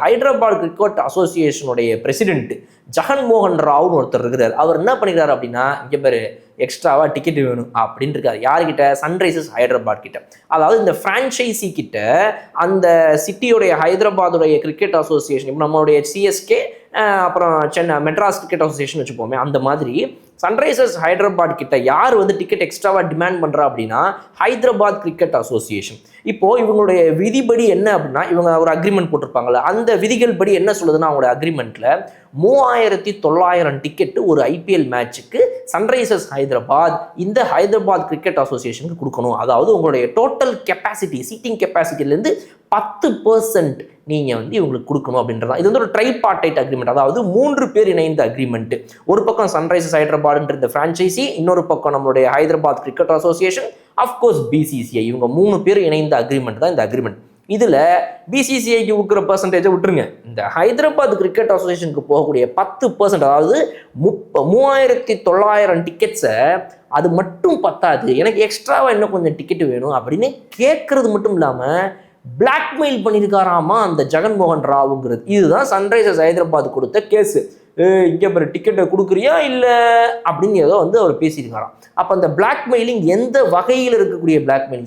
Hyderabad cricket அசோசியேஷனுடைய president Jaganmohan ராவ்னு ஒருத்தர் இருக்கிறார். அவர் என்ன பண்ணிக்கிறாரு அப்படின்னா, இங்கே பேர் எக்ஸ்ட்ராவாக டிக்கெட் வேணும் அப்படின்னு இருக்காரு. யார்கிட்ட? சன்ரைசர்ஸ் ஹைதராபாத் கிட்ட. அதாவது இந்த ஃப்ரான்ச்சைசி கிட்ட அந்த சிட்டியோடைய ஹைதராபாத்துடைய கிரிக்கெட் அசோசியேஷன், இப்போ நம்மளுடைய சிஎஸ்கே அப்புறம் சென்னை மெட்ராஸ் கிரிக்கெட் அசோசியேஷன் வச்சுப்போமே, அந்த மாதிரி சன்ரைசர்ஸ் ஹைதராபாத் கிட்ட யார் வந்து டிக்கெட் எக்ஸ்ட்ராவா டிமாண்ட் பண்றா அப்படின்னா ஹைதராபாத் கிரிக்கெட் அசோசியேஷன். இப்போ இவங்களுடைய விதிபடி என்ன அப்படின்னா, இவங்க ஒரு அக்ரிமெண்ட் போட்டிருப்பாங்கல்ல, அந்த விதிகள் படி என்ன சொல்லுதுன்னா, அவங்களோட அக்ரிமெண்ட்ல 3900 டிக்கெட்டு ஒரு ஐபிஎல் மேட்சுக்கு சன்ரைசர்ஸ் ஹைதராபாத் இந்த ஹைதராபாத் கிரிக்கெட் அசோசியேஷனுக்கு கொடுக்கணும். அதாவது உங்களுடைய டோட்டல் கெப்பாசிட்டி, சீட்டிங் கெப்பாசிட்டிலேருந்து 10% நீங்கள் வந்து இவங்களுக்கு கொடுக்கணும் அப்படின்றதான். இது வந்து ஒரு ட்ரைபார்டைட் அக்ரிமெண்ட், அதாவது 3 பேர் இணைந்த அக்ரிமெண்ட். ஒரு பக்கம் சன்ரைசர்ஸ் ஹைதராபாத்ன்ற இந்த ஃப்ரான்ச்சைசி, இன்னொரு பக்கம் நம்மளுடைய Hyderabad cricket association, of course BCCI. இவங்க 3 பேர் இணைந்த அக்ரிமெண்ட் தான் இந்த அக்ரிமெண்ட். இதில் பிசிசிஐக்கு கொடுக்குற பர்சன்டேஜை விட்டுருங்க, இந்த ஹைதராபாத் கிரிக்கெட் அசோசியேஷனுக்கு போகக்கூடிய 10%, அதாவது 3900 டிக்கெட்ஸை அது மட்டும் பத்தாது, எனக்கு எக்ஸ்ட்ராவாக இன்னும் கொஞ்சம் டிக்கெட் வேணும் அப்படின்னு கேட்கறது மட்டும் இல்லாமல் பிளாக்மெயில் பண்ணியிருக்காராமா அந்த ஜெகன்மோகன் ராவுங்கிறது. இதுதான் சன்ரைசர்ஸ் ஹைதராபாத் கொடுத்த கேஸு. இங்கே அப்புறம் டிக்கெட்டை கொடுக்குறியா இல்லை அப்படின்னு ஏதோ வந்து அவர் பேசியிருக்காராம். அப்போ அந்த பிளாக்மெயிலிங் எந்த வகையில் இருக்கக்கூடிய பிளாக்மெயிலிங்?